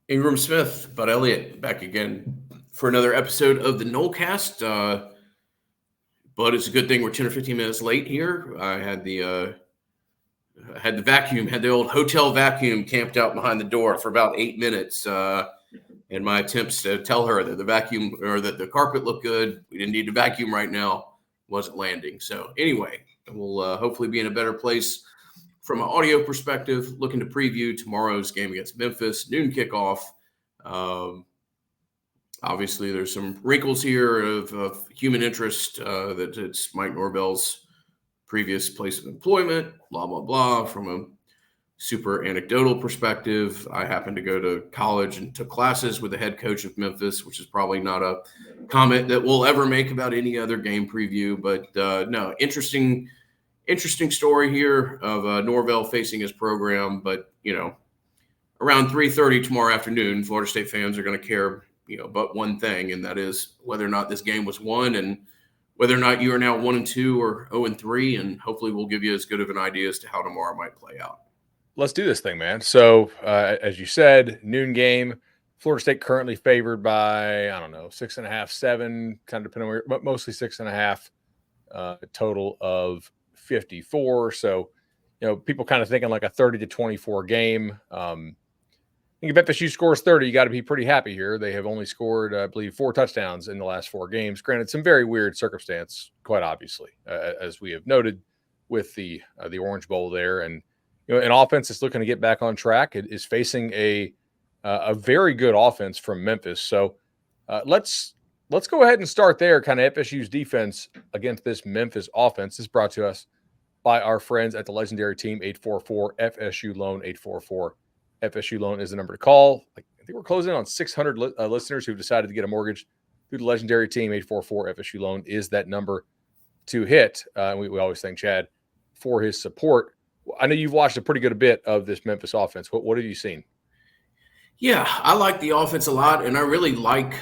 Ingram Smith, Bud Elliott, back again for another episode of the Nolecast. But it's a good thing we're 10 or 15 minutes late here. I had the vacuum, had the old hotel vacuum camped out behind the door for about 8 minutes. In my attempts to tell her that the vacuum or that the carpet looked good, we didn't need to vacuum right now, wasn't landing. So anyway, we'll hopefully be in a better place from an audio perspective. Looking to preview tomorrow's game against Memphis, noon kickoff. Um, Obviously, there's some wrinkles here of human interest that it's Mike Norvell's previous place of employment, blah, blah, blah. From a super anecdotal perspective, I happened to go to college and took classes with the head coach of Memphis, which is probably not a comment that we'll ever make about any other game preview. But no, interesting story here of Norvell facing his program. But, around 3:30 tomorrow afternoon, Florida State fans are going to care but one thing, and that is whether or not this game was won and whether or not you are now 1-2 or 0-3, and hopefully we'll give you as good of an idea as to how tomorrow might play out. Let's do this thing, man. So, as you said, noon game. Florida State currently favored by, 6.5, 7, kind of depending on where, but mostly 6.5, a total of 54. So, people kind of thinking like a 30-24 game. I think if FSU scores 30, you got to be pretty happy here. They have only scored, I believe, 4 touchdowns in the last 4 games. Granted, some very weird circumstance, quite obviously, as we have noted with the Orange Bowl there. And an offense that's looking to get back on track. It is facing a very good offense from Memphis. So let's go ahead and start there. Kind of FSU's defense against this Memphis offense. This is brought to us by our friends at the legendary team 844 FSU Loan 844. FSU Loan is the number to call. I think we're closing on 600 listeners who've decided to get a mortgage through the legendary team. 844 FSU Loan is that number to hit. We always thank Chad for his support. I know you've watched a pretty good bit of this Memphis offense. What have you seen? Yeah, I like the offense a lot, and I really like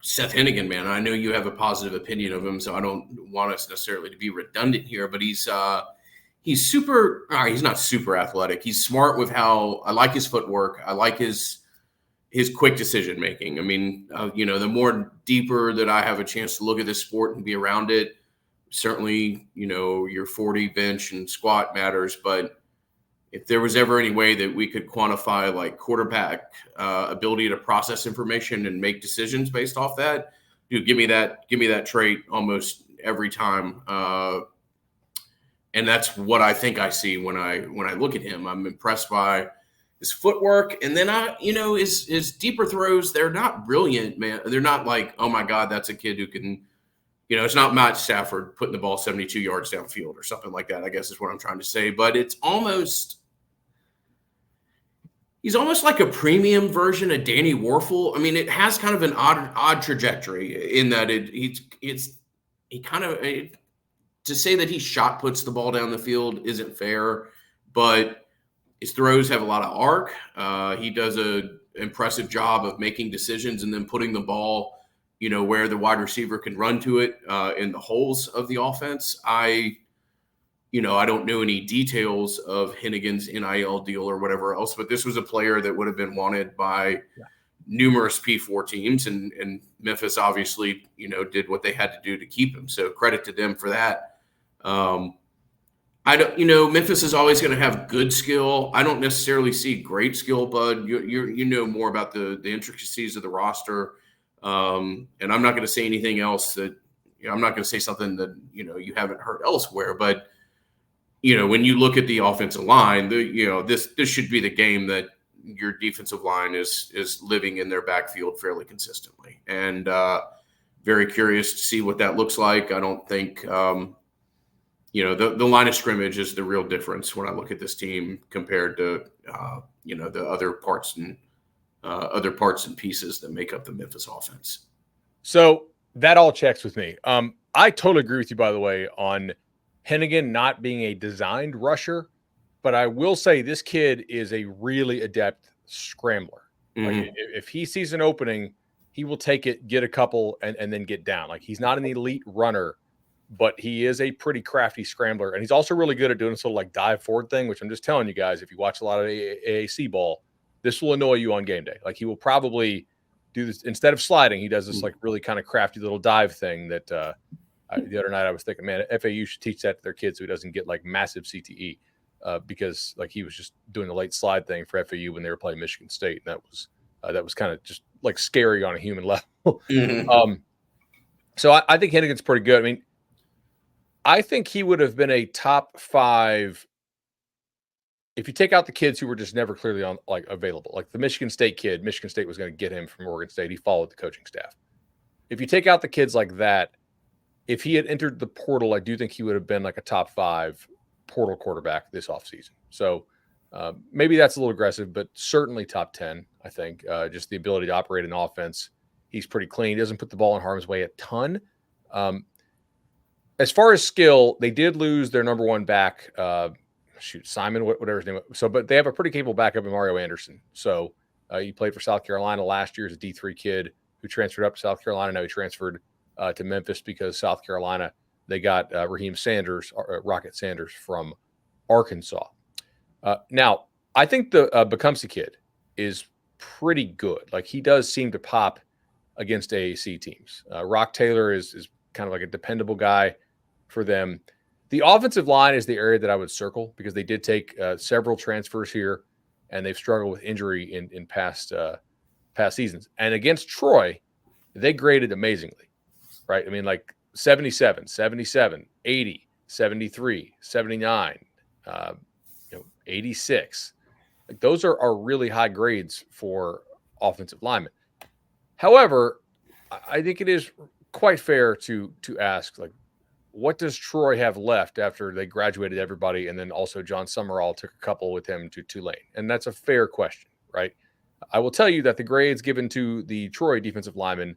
Seth Hennigan, man. I know you have a positive opinion of him, so I don't want us necessarily to be redundant here, but he's super. He's not super athletic. He's smart with how I like his footwork. I like his quick decision making. I mean, the more deeper that I have a chance to look at this sport and be around it, certainly, your 40 bench and squat matters. But if there was ever any way that we could quantify like quarterback ability to process information and make decisions based off that, dude, give me that trait almost every time. And that's what I think I see when I look at him. I'm impressed by his footwork, and then his deeper throws. They're not brilliant, man. They're not like, oh my God, that's a kid who can, it's not Matt Stafford putting the ball 72 yards downfield or something like that, I guess is what I'm trying to say. But he's almost like a premium version of Danny Warfel. I mean, it has kind of an odd trajectory in that to say that he shot puts the ball down the field isn't fair, but his throws have a lot of arc. He does an impressive job of making decisions and then putting the ball, where the wide receiver can run to it in the holes of the offense. I don't know any details of Hennigan's NIL deal or whatever else, but this was a player that would have been wanted by numerous P4 teams, and Memphis obviously, did what they had to do to keep him. So credit to them for that. Memphis is always going to have good skill. I don't necessarily see great skill, Bud. You know more about the intricacies of the roster. And I'm not going to say anything else that, I'm not going to say something that, you haven't heard elsewhere, but when you look at the offensive line, this should be the game that your defensive line is living in their backfield fairly consistently. And very curious to see what that looks like. I don't think, the line of scrimmage is the real difference when I look at this team compared to, the other parts and pieces that make up the Memphis offense. So that all checks with me. I totally agree with you, by the way, on Hennigan not being a designed rusher, but I will say this kid is a really adept scrambler. Mm-hmm. Like if he sees an opening, he will take it, get a couple, and then get down. Like he's not an elite runner, but he is a pretty crafty scrambler. And he's also really good at doing this little like dive forward thing, which I'm just telling you guys, if you watch a lot of AAC ball, This will annoy you on game day. Like, he will probably do this instead of sliding. He does this like really kind of crafty little dive thing that the other night I was thinking, man, FAU should teach that to their kids so he doesn't get like massive CTE because like he was just doing the late slide thing for FAU when they were playing Michigan State. And that was kind of just like scary on a human level. So I think Hennigan's pretty good. I mean, I think he would have been a top 5 if you take out the kids who were just never clearly on like available. Like the Michigan State kid, Michigan State was going to get him from Oregon State. He followed the coaching staff. If you take out the kids like that, if he had entered the portal, I do think he would have been like a top 5 portal quarterback this offseason. So maybe that's a little aggressive, but certainly top 10, I think. Just the ability to operate an offense. He's pretty clean. He doesn't put the ball in harm's way a ton. As far as skill, they did lose their number 1 back, Simon, whatever his name was. So, but they have a pretty capable backup in Mario Anderson. So he played for South Carolina last year as a D3 kid who transferred up to South Carolina. Now he transferred to Memphis because South Carolina, they got Raheem Sanders, Rocket Sanders from Arkansas. Now, I think the Bacumsey kid is pretty good. Like, he does seem to pop against AAC teams. Rock Taylor is kind of like a dependable guy for them. The offensive line is the area that I would circle because they did take several transfers here, and they've struggled with injury in past seasons. And against Troy, they graded amazingly, right? I mean, like 77, 77, 80, 73, 79, 86. Like, those are really high grades for offensive linemen. However, I think it is quite fair to ask, like, what does Troy have left after they graduated everybody, and then also John Summerall took a couple with him to Tulane? And that's a fair question, right? I will tell you that the grades given to the Troy defensive linemen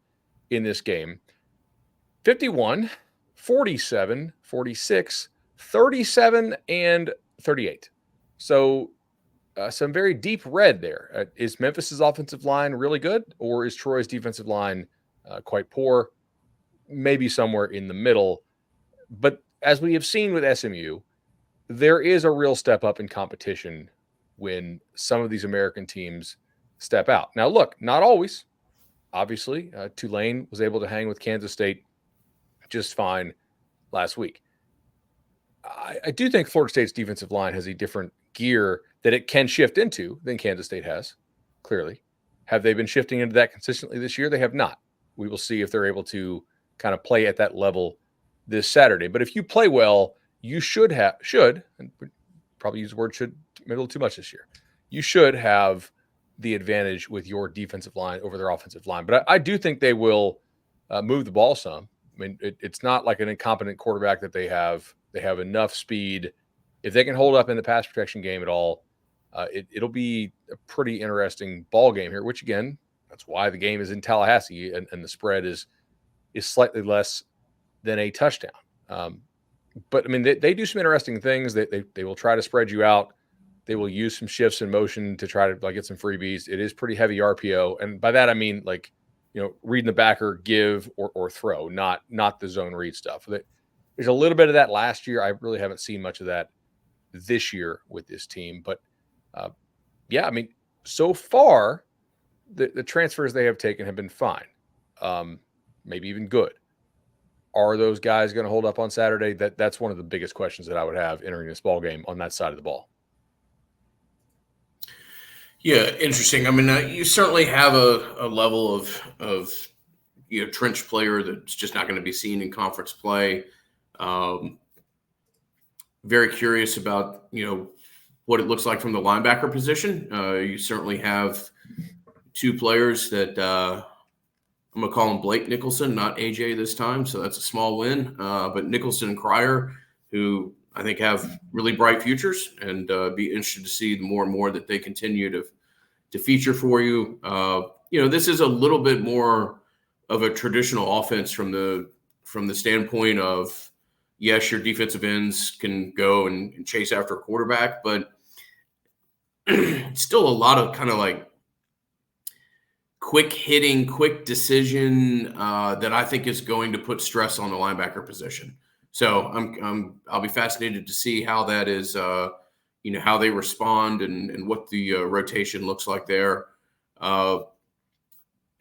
in this game, 51, 47, 46, 37, and 38. So some very deep red there. Is Memphis's offensive line really good, or is Troy's defensive line quite poor? Maybe somewhere in the middle. But as we have seen with SMU, there is a real step up in competition when some of these American teams step out. Now, look, not always. Obviously, Tulane was able to hang with Kansas State just fine last week. I do think Florida State's defensive line has a different gear that it can shift into than Kansas State has, clearly. Have they been shifting into that consistently this year? They have not. We will see if they're able to kind of play at that level this Saturday. But if you play well, you should, and probably use the word should maybe a little too much this year, you should have the advantage with your defensive line over their offensive line. But I do think they will move the ball some. I mean, it's not like an incompetent quarterback that they have. They have enough speed. If they can hold up in the pass protection game at all, it'll be a pretty interesting ball game here, which, again, that's why the game is in Tallahassee and the spread is slightly less than a touchdown. But I mean, they do some interesting things. They will try to spread you out. They will use some shifts in motion to try to like get some freebies. It is pretty heavy RPO, and by that I mean like, reading the backer, give or throw, not the zone read stuff. There's a little bit of that last year. I really haven't seen much of that this year with this team. But yeah, I mean, so far the transfers they have taken have been fine, maybe even good. Are those guys going to hold up on Saturday? That's one of the biggest questions that I would have entering this ball game on that side of the ball. Yeah, interesting. I mean, you certainly have a level of trench player that's just not going to be seen in conference play. Very curious about what it looks like from the linebacker position. You certainly have 2 players that I'm going to call him Blake Nicholson, not AJ this time. So that's a small win. But Nicholson and Cryer, who I think have really bright futures, and be interested to see the more and more that they continue to feature for you. This is a little bit more of a traditional offense from the standpoint of, yes, your defensive ends can go and chase after a quarterback, but still a lot of kind of like quick hitting, quick decision that I think is going to put stress on the linebacker position. So I'll be fascinated to see how that is how they respond and what the rotation looks like there. Be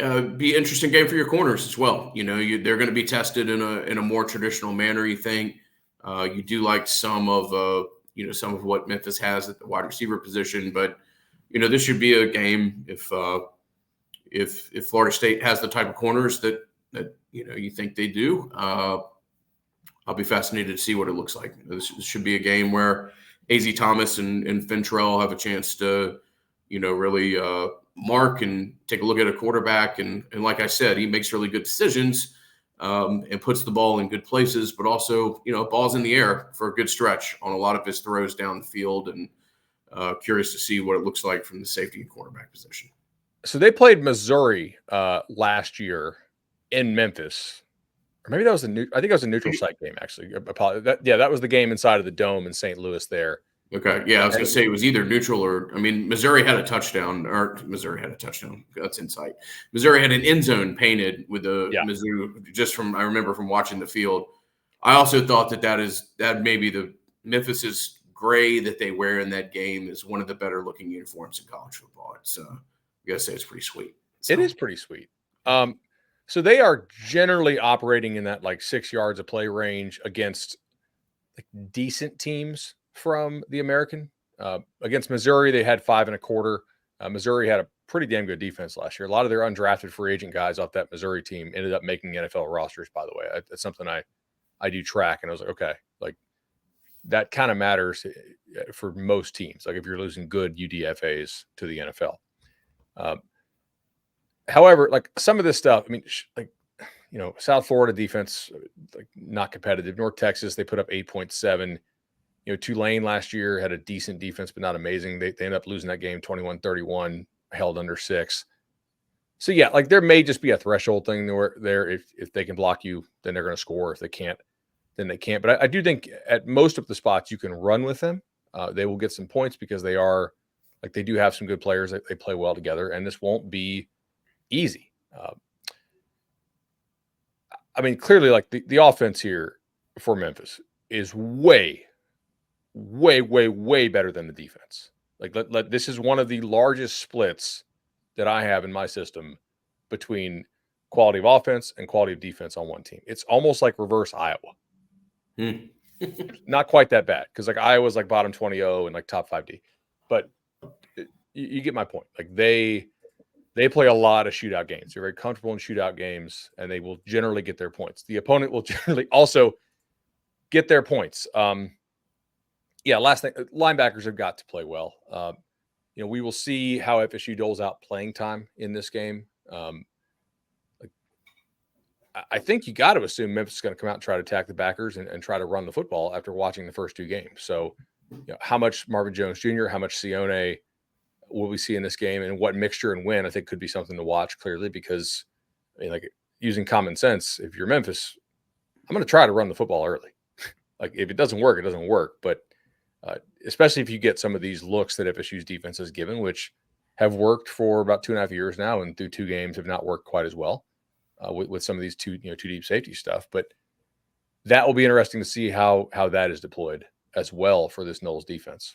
an interesting game for your corners as well. They're going to be tested in a more traditional manner. You think you do like some of what Memphis has at the wide receiver position, but this should be a game if Florida State has the type of corners that you think they do. I'll be fascinated to see what it looks like. This should be a game where AZ Thomas and Fintrell have a chance to, really mark and take a look at a quarterback. And like I said, he makes really good decisions and puts the ball in good places, but also, balls in the air for a good stretch on a lot of his throws down the field. And curious to see what it looks like from the safety and quarterback position. So they played Missouri last year in Memphis. Or maybe that was I think it was a neutral site game, actually. That was the game inside of the Dome in St. Louis there. Okay. Yeah, I was going to say it was either neutral Missouri had a touchdown. That's insight. Missouri had an end zone painted with the Mizzou, I remember from watching the field. I also thought that may be the Memphis's gray that they wear in that game is one of the better looking uniforms in college football. It's, I got to say, it's pretty sweet. So. It is pretty sweet. So they are generally operating in that 6 yards of play range against decent teams from the American. Against Missouri, they had 5 1/4. Missouri had a pretty damn good defense last year. A lot of their undrafted free agent guys off that Missouri team ended up making NFL rosters, by the way. That's something I do track. And I was like, okay, that kind of matters for most teams. If you're losing good UDFAs to the NFL. However, some of this stuff, South Florida defense, not competitive. North Texas, they put up 8.7. Tulane last year had a decent defense, but not amazing. They ended up losing that game 21-31, held under 6. So, yeah, there may just be a threshold thing there. If they can block you, then they're going to score. If they can't, then they can't. But I do think at most of the spots you can run with them. They will get some points because they are, they do have some good players. They play well together, and this won't be easy. Clearly, the offense here for Memphis is way, way, way, way better than the defense. This is one of the largest splits that I have in my system between quality of offense and quality of defense on one team. It's almost like reverse Iowa. Not quite that bad because Iowa's bottom 20 and top 5D, but you get my point. They play a lot of shootout games. They're very comfortable in shootout games, and they will generally get their points. The opponent will generally also get their points. Last thing, linebackers have got to play well. We will see how FSU doles out playing time in this game. I think you got to assume Memphis is going to come out and try to attack the backers and try to run the football after watching the first 2 games. So, how much Marvin Jones Jr., how much Sione will we see in this game, and what mixture and when, I think could be something to watch clearly because, using common sense, if you're Memphis, I'm going to try to run the football early. If it doesn't work, it doesn't work. But especially if you get some of these looks that FSU's defense has given, which have worked for about 2.5 years now, and through 2 games have not worked quite as well with some of these two deep safety stuff. But that will be interesting to see how that is deployed as well for this Noles defense.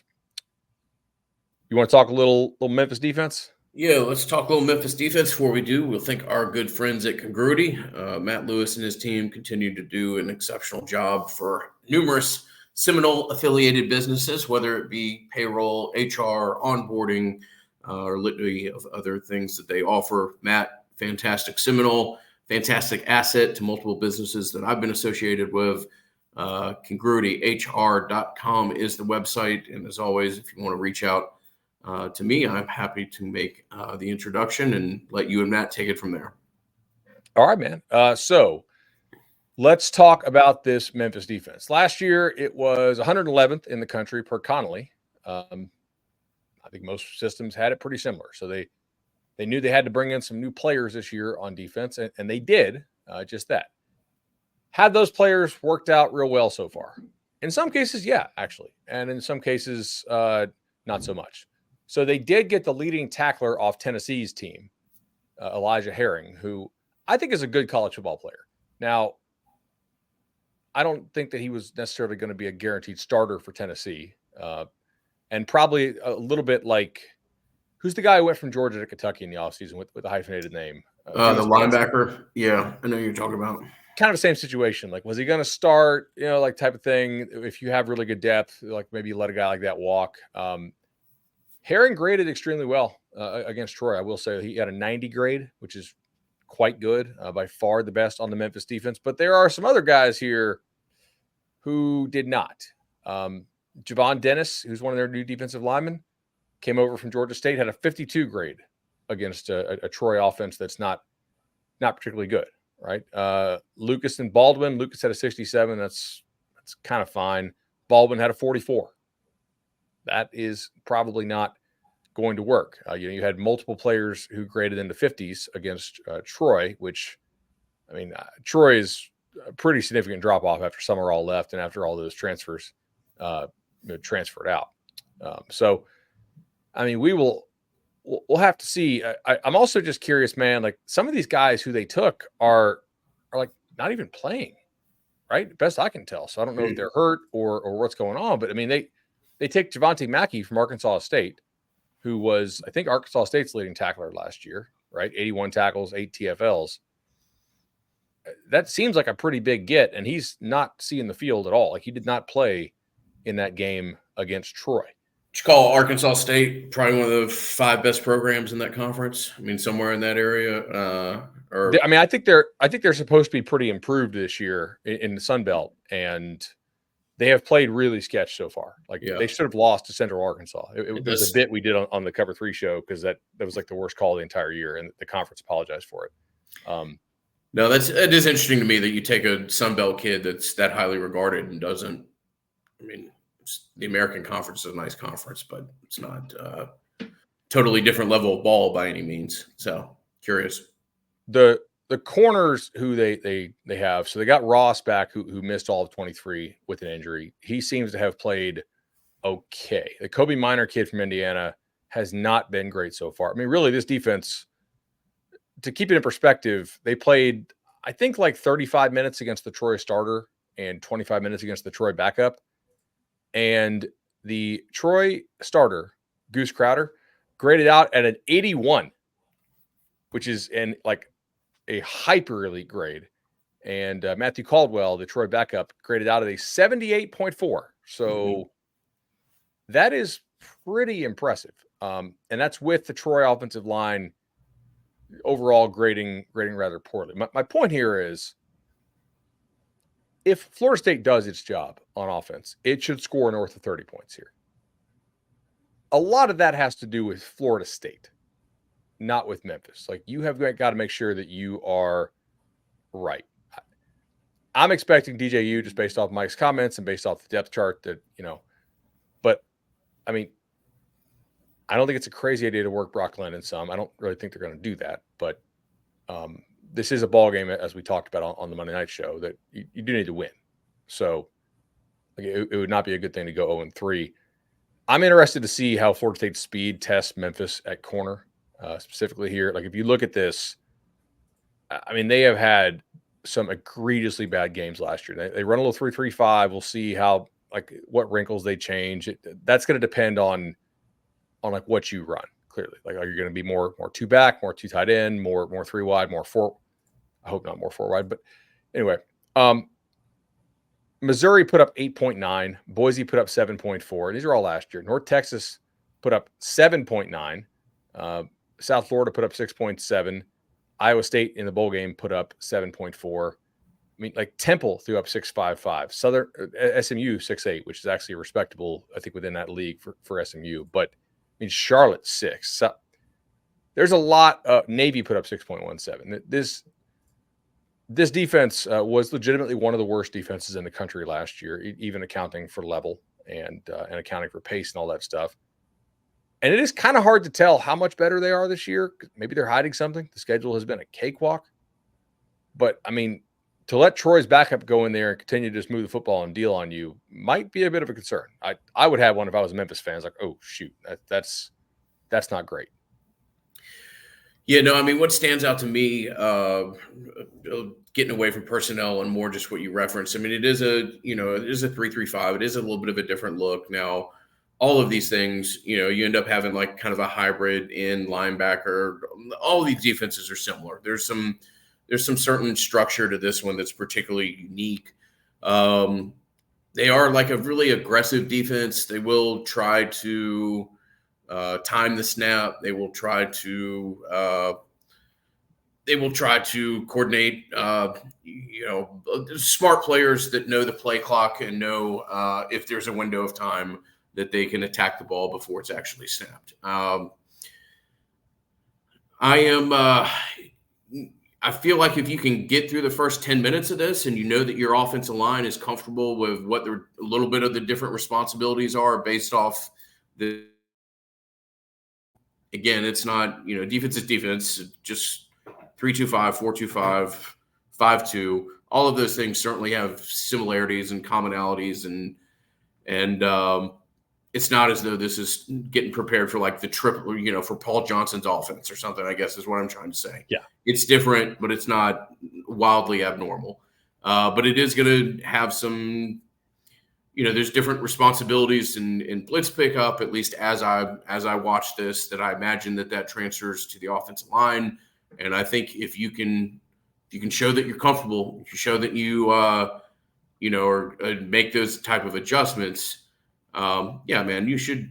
You want to talk a little Memphis defense? Yeah, let's talk a little Memphis defense. Before we do, we'll thank our good friends at Congruity. Matt Lewis and his team continue to do an exceptional job for numerous Seminole-affiliated businesses, whether it be payroll, HR, onboarding, or litany of other things that they offer. Matt, fantastic Seminole, fantastic asset to multiple businesses that I've been associated with. CongruityHR.com is the website. And as always, if you want to reach out to me, I'm happy to make the introduction and let you and Matt take it from there. All right, man. So let's talk about this Memphis defense. Last year, it was 111th in the country per Connolly. I think most systems had it pretty similar. So they knew they had to bring in some new players this year on defense, and they did just that. Had those players worked out real well so far? In some cases, yeah, actually. And in some cases, not so much. So they did get the leading tackler off Tennessee's team, Elijah Herring, who I think is a good college football player. Now, I don't think that he was necessarily going to be a guaranteed starter for Tennessee. and probably a little bit like who's the guy who went from Georgia to Kentucky in the offseason with a hyphenated name? The linebacker. Yeah, I know you're talking about. Kind of the same situation. Like, was he going to start, like type of thing? If you have really good depth, like maybe let a guy like that walk. Herring graded extremely well against Troy. I will say he had a 90 grade, which is quite good, by far the best on the Memphis defense. But there are some other guys here who did not. Javon Dennis, who's one of their new defensive linemen, came over from Georgia State, had a 52 grade against a Troy offense that's not particularly good. Right. Lucas and Baldwin. Lucas had a 67. That's kind of fine. Baldwin had a 44. That is probably not going to work. You had multiple players who graded in the 50s against Troy, which, I mean, Troy is a pretty significant drop off after some are all left and after all those transfers transferred out. So, I mean, we'll have to see. I'm also just curious, man, like some of these guys who they took are like not even playing, right? Best I can tell. So I don't know if they're hurt or what's going on, but I mean, they take Javonte Mackey from Arkansas State, who was, I think, Arkansas State's leading tackler last year, right? 81 tackles, 8 TFLs. That seems like a pretty big get, and he's not seeing the field at all. Like he did not play in that game against Troy. You call Arkansas State probably one of the 5 best programs in that conference. I mean, somewhere in that area. I mean, I think they're supposed to be pretty improved this year in the Sun Belt, and they have played really sketch so far. Like they should have lost to Central Arkansas. It was a bit we did on the Cover 3 show because that was like the worst call of the entire year, and the conference apologized for it. No, it is interesting to me that you take a Sun Belt kid that's that highly regarded and doesn't. I mean, the American Conference is a nice conference, but it's not totally different level of ball by any means. So curious. The corners who they have, so they got Ross back who missed all of 23 with an injury. He seems to have played okay. The Kobe Minor kid from Indiana has not been great so far. I mean, really, this defense, to keep it in perspective, they played, I think, like 35 minutes against the Troy starter and 25 minutes against the Troy backup. And the Troy starter, Goose Crowder, graded out at an 81, which is like a hyper elite grade. And Matthew Caldwell, the Troy backup, graded out at a 78.4. So that is pretty impressive. And that's with the Troy offensive line overall grading rather poorly. My point here is, if Florida State does its job on offense, it should score north of 30 points here. A lot of that has to do with Florida State, not with Memphis. Like, you have got to make sure that you are right. I'm expecting DJU just based off Mike's comments and based off the depth chart that, but I mean, I don't think it's a crazy idea to work Brock Lennon some. I don't really think they're going to do that, but this is a ball game, as we talked about on the Monday night show, that you do need to win. So it would not be a good thing to go 0-3. I'm interested to see how Florida State's speed tests Memphis at corner, specifically here. Like, if you look at this, I mean, they have had some egregiously bad games last year. They run a little 3-3-5. We'll see how, like, what wrinkles they change. That's going to depend on like what you run. Clearly, like, are you going to be more 2 back, more 2 tight end, more 3 wide, more 4? I hope not more 4 wide, but anyway, Missouri put up 8.9. Boise put up 7.4. These are all last year. North Texas put up 7.9. South Florida put up 6.7. Iowa State in the bowl game put up 7.4. I mean, like, Temple threw up 6.55. Southern SMU 6.8, which is actually respectable, I think, within that league for SMU. But I mean, Charlotte 6. So there's a lot. Navy put up 6.17. This defense was legitimately one of the worst defenses in the country last year, even accounting for level and accounting for pace and all that stuff. And it is kind of hard to tell how much better they are this year. Maybe they're hiding something. The schedule has been a cakewalk. But, I mean, to let Troy's backup go in there and continue to just move the football and deal on you might be a bit of a concern. I would have one if I was a Memphis fan. It's like, oh, shoot, that's not great. Yeah, no, I mean, what stands out to me, getting away from personnel and more just what you referenced. I mean, it is a 3-3-5. It is a little bit of a different look now. all of these things, you end up having like kind of a hybrid in linebacker. All of these defenses are similar. There's some certain structure to this one that's particularly unique. They are like a really aggressive defense. They will try to time the snap. They will try to coordinate. Smart players that know the play clock and know if there's a window of time that they can attack the ball before it's actually snapped. I feel like if you can get through the first 10 minutes of this and you know that your offensive line is comfortable with what a little bit of the different responsibilities are based off again, it's not, defense is defense, just 3-2-5, 4-2-5, 5-2. All of those things certainly have similarities and commonalities, and it's not as though this is getting prepared for like the triple, for Paul Johnson's offense or something, I guess is what I'm trying to say. Yeah. It's different, but it's not wildly abnormal. But it is going to have some, there's different responsibilities in blitz pickup, at least as I watch this, that I imagine that transfers to the offensive line. And I think if you can show that you're comfortable, if you show that you, or make those type of adjustments, yeah, man, you should,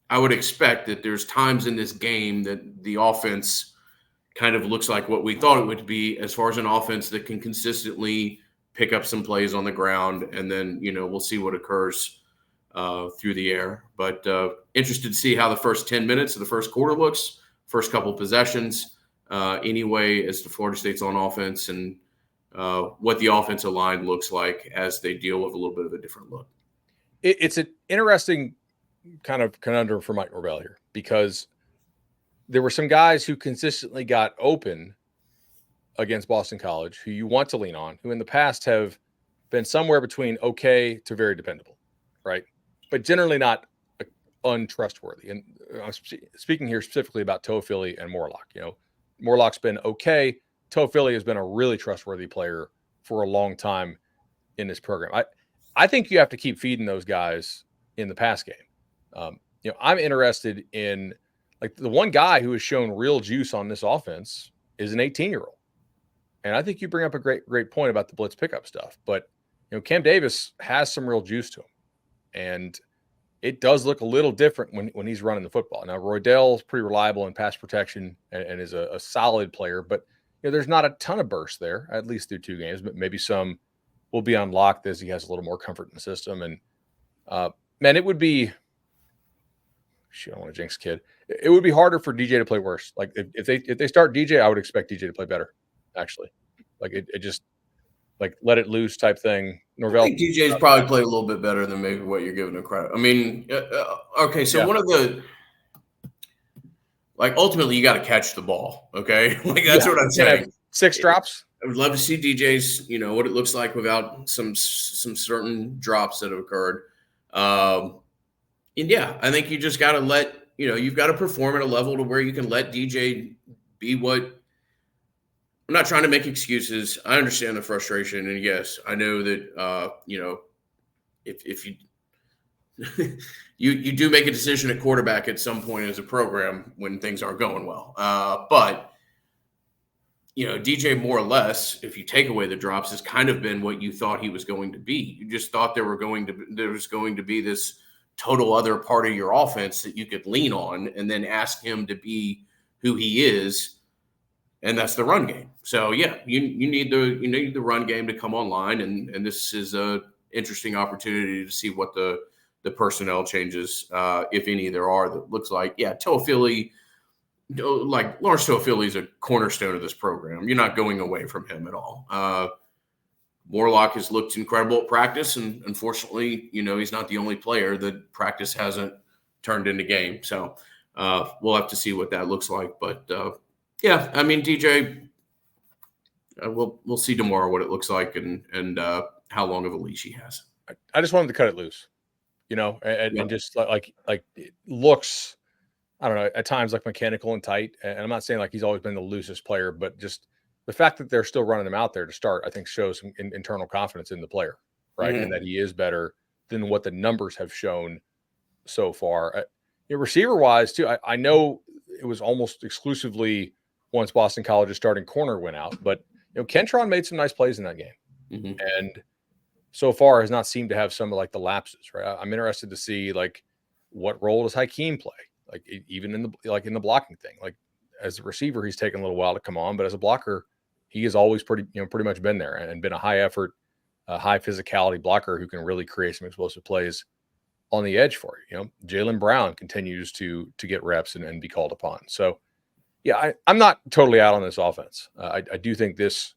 I would expect that there's times in this game that the offense kind of looks like what we thought it would be, as far as an offense that can consistently pick up some plays on the ground, and then, we'll see what occurs through the air. But interested to see how the first 10 minutes of the first quarter looks, first couple possessions, anyway, as to Florida State's on offense, and what the offensive line looks like as they deal with a little bit of a different look. It's an interesting kind of conundrum for Mike Norvell here, because there were some guys who consistently got open against Boston College who you want to lean on, who in the past have been somewhere between okay to very dependable, right? But generally not untrustworthy. And I'm speaking here specifically about Toafili and Morlock. Morlock's been okay. Toafili has been a really trustworthy player for a long time in this program. I think you have to keep feeding those guys in the pass game. I'm interested in, like, the one guy who has shown real juice on this offense is an 18-year-old. And I think you bring up a great point about the blitz pickup stuff. But, Cam Davis has some real juice to him. And it does look a little different when he's running the football. Now, Roydell's pretty reliable in pass protection and is a solid player. But, there's not a ton of burst there, at least through 2 games. But maybe some will be unlocked as he has a little more comfort in the system. And, man, it would be – I don't want to jinx kid. It would be harder for DJ to play worse. Like, if they start DJ, I would expect DJ to play better, actually. Like, it just, like, let it loose type thing. Norvell, I think DJ's probably played a little bit better than maybe what you're giving him credit. I mean, okay, so one of the, like, ultimately you got to catch the ball, okay? Like, that's what I'm saying. 6 drops. I would love to see DJ's, what it looks like without some certain drops that have occurred. And yeah, I think you just got to let, you've got to perform at a level to where you can let DJ be what. I'm not trying to make excuses. I understand the frustration. And yes, I know that, if you, you do make a decision at quarterback at some point as a program when things aren't going well. But, DJ more or less, if you take away the drops, has kind of been what you thought he was going to be. You just thought there was going to be this total other part of your offense that you could lean on and then ask him to be who he is. And that's the run game. So yeah, you need the run game to come online, and this is a interesting opportunity to see what the personnel changes, if any there are, that looks like. Yeah, Toafili, like Lawrence Toafili is a cornerstone of this program. You're not going away from him at all. Morlock has looked incredible at practice, and unfortunately, he's not the only player that practice hasn't turned into game. So we'll have to see what that looks like. But yeah, I mean, DJ, we'll see tomorrow what it looks like and how long of a leash he has. I just wanted to cut it loose, and just like it looks, I don't know, at times like mechanical and tight. And I'm not saying like he's always been the loosest player, but just the fact that they're still running him out there to start, I think shows some internal confidence in the player, right? Mm-hmm. And that he is better than what the numbers have shown so far. Receiver wise too, I know it was almost exclusively once Boston College's starting corner went out, but Kentron made some nice plays in that game, and so far has not seemed to have some of like the lapses. Right, I'm interested to see like what role does Hakeem play, like even in the blocking thing. Like as a receiver, he's taken a little while to come on, but as a blocker, he has always pretty much been there and been a high effort, high physicality blocker who can really create some explosive plays on the edge for you. Jaylen Brown continues to get reps and be called upon. So yeah, I'm not totally out on this offense. I do think this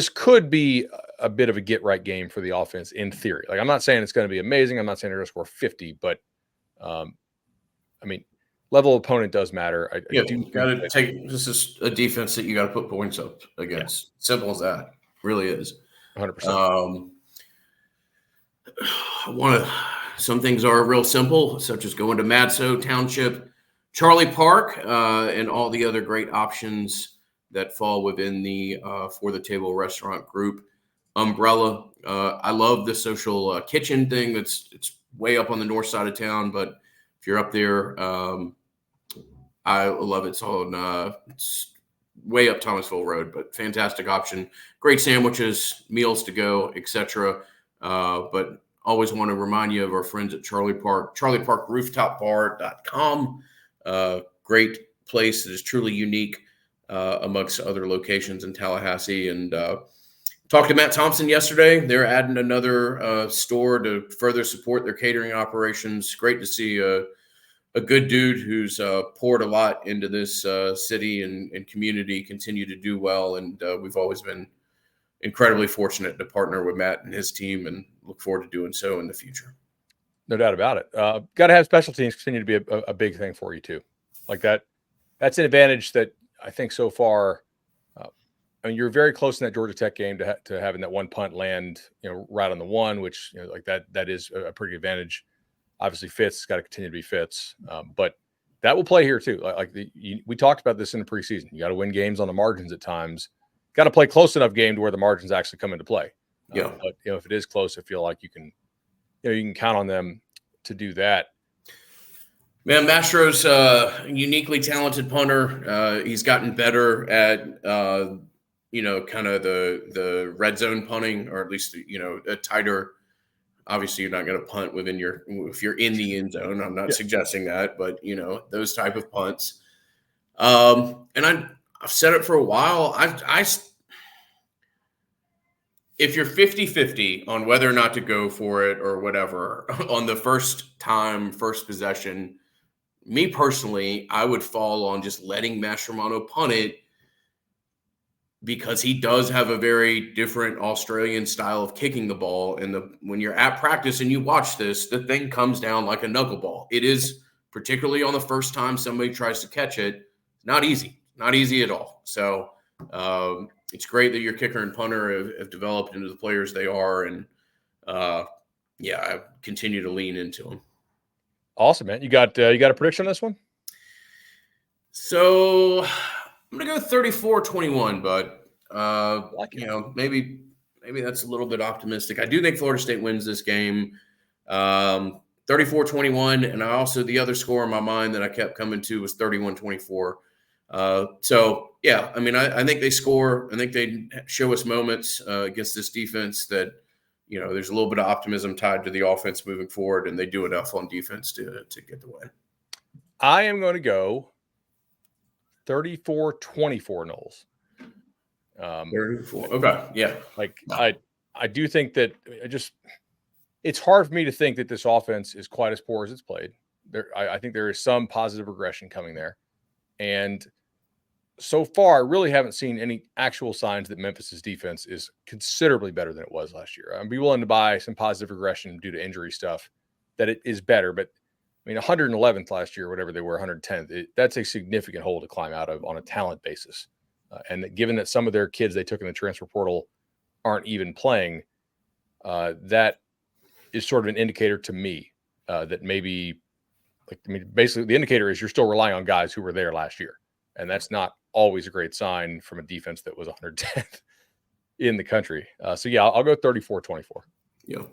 could be a bit of a get right game for the offense in theory. Like I'm not saying it's going to be amazing. I'm not saying they're going to score 50, but I mean, level of opponent does matter. I do got to take. This is a defense that you got to put points up against. Yeah. Simple as that. Really is. 100%. Some things are real simple, such as going to Madso Township, Charlie Park, and all the other great options that fall within the For the Table restaurant group umbrella. I love the social kitchen thing. It's way up on the north side of town, but if you're up there, I love it. It's on it's way up Thomasville Road, but fantastic option. Great sandwiches, meals to go, etc. But always want to remind you of our friends at Charlie Park, charlieparkrooftopbar.com. Great place that is truly unique amongst other locations in Tallahassee. And talked to Matt Thompson yesterday. They're adding another store to further support their catering operations. Great to see a good dude who's poured a lot into this city and community continue to do well. And we've always been incredibly fortunate to partner with Matt and his team and look forward to doing so in the future. No doubt about it. Got to have special teams continue to be a big thing for you too. Like that. That's an advantage that I think so far. I mean, you're very close in that Georgia Tech game to having that one punt land, right on the one, which like that is a pretty good advantage. Obviously, Fitz got to continue to be Fitz, but that will play here too. We talked about this in the preseason. You got to win games on the margins at times. Got to play close enough game to where the margins actually come into play. Yeah. But if it is close, I feel like you can count on them to do that. Man, Mastro's a uniquely talented punter. He's gotten better at kind of the red zone punting, or at least a tighter. Obviously, you're not going to punt if you're in the end zone. I'm not suggesting that, but those type of punts. And I've said it for a while. If you're 50-50 on whether or not to go for it or whatever on the first possession, me personally, I would fall on just letting Mastromanno punt it, because he does have a very different Australian style of kicking the ball. And when you're at practice and you watch this, the thing comes down like a knuckleball. It is, particularly on the first time somebody tries to catch it, not easy at all. So it's great that your kicker and punter have developed into the players they are. And I continue to lean into them. Awesome, man. You got a prediction on this one? So I'm going to go 34-21, but maybe that's a little bit optimistic. I do think Florida State wins this game 34-21, and the other score in my mind that I kept coming to was 31-24. I think they score. I think they show us moments against this defense that there's a little bit of optimism tied to the offense moving forward, and they do enough on defense to get the win. I am going to go 34-24 Noles. 34. Okay. Yeah. I do think that it's hard for me to think that this offense is quite as poor as it's played. I think there is some positive regression coming there. And so far, I really haven't seen any actual signs that Memphis's defense is considerably better than it was last year. I'd be willing to buy some positive regression due to injury stuff that it is better, but 111th last year, whatever they were, 110th, that's a significant hole to climb out of on a talent basis. And given that some of their kids they took in the transfer portal aren't even playing, that is sort of an indicator to me that maybe, basically the indicator is you're still relying on guys who were there last year. And that's not always a great sign from a defense that was 110th in the country. I'll go 34-24. Yeah.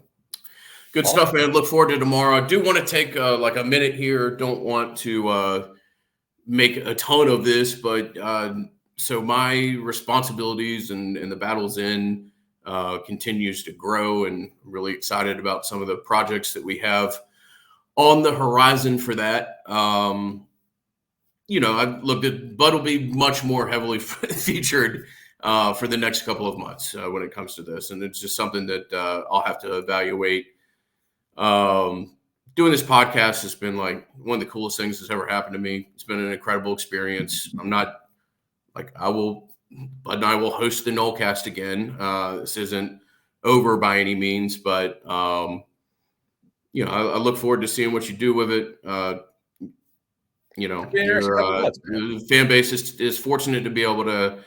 Good stuff, man. Look forward to tomorrow. I do want to take like a minute here. Don't want to make a ton of this, but so my responsibilities and the battle's in continues to grow, and I'm really excited about some of the projects that we have on the horizon for that. Bud will be much more heavily featured for the next couple of months when it comes to this, and it's just something that I'll have to evaluate. Doing this podcast has been like one of the coolest things that's ever happened to me. It's been an incredible experience. I'm not like Bud and I will host the Nolecast again. This isn't over by any means, but I look forward to seeing what you do with it. The fan base is fortunate to be able to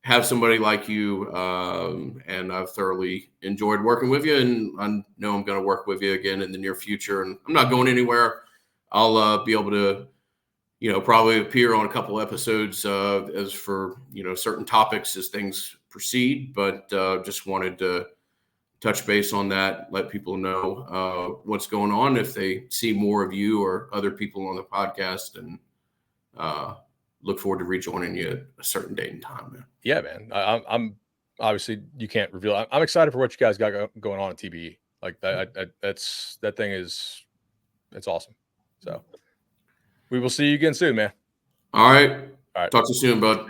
have somebody like you, and I've thoroughly enjoyed working with you, and I know I'm going to work with you again in the near future, and I'm not going anywhere. I'll be able to, probably appear on a couple episodes as for, certain topics as things proceed, but just wanted to touch base on that, let people know what's going on if they see more of you or other people on the podcast, and look forward to rejoining you at a certain date and time, man. Yeah, man. I'm obviously you can't reveal. I'm excited for what you guys got going on at TBE. Like that thing is, it's awesome. So we will see you again soon, man. All right. All right. Talk to you soon, bud.